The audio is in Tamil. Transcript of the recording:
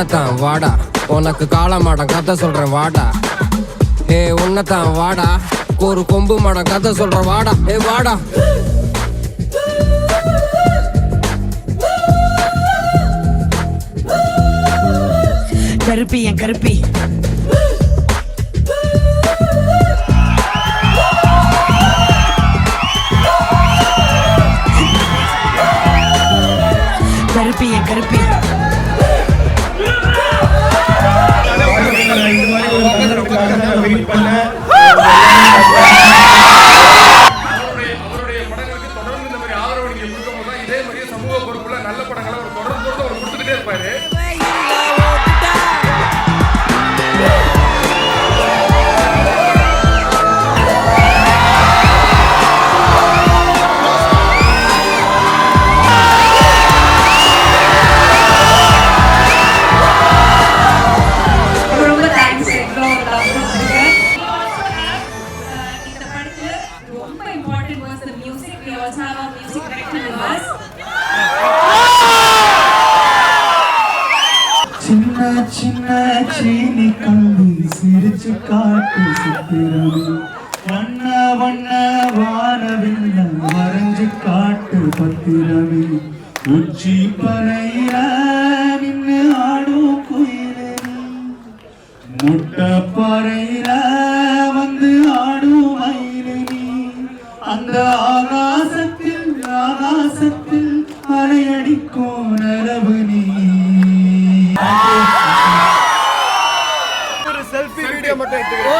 ஒன்னத்தான் வாடா உனக்கு காளமாடம் கதை சொல்றேன் வாடா உன்னத்தான் வாடா ஒரு கொம்பு மாடம் கதை சொல்றேன் வாடா வாடா கருப்பி என் கருப்பி கருப்பி என் கருப்பி சமூக பொறுப்புல நல்ல படங்களை ஒரு தொடர்ந்து கொடுத்துக்கிட்டே இருப்பாரு. சின்ன சின்ன சீனி கல்வி சிரிச்சு காட்டு சித்திரமே வண்ண வண்ண வானவில்ல வரைஞ்சு காட்டு பத்திரமே உச்சி பனையில நின்று ஆடும் குயிலே முட்டை பறையில வந்து ஆடும் மயிலே அந்த ஆகாசத்தில் ஆகாசத்தில் அலையடிக்கும் நரவு நீ. ஒரு செல்ஃபி வீடியோ மட்டும் எடுத்துக்கிறேன்.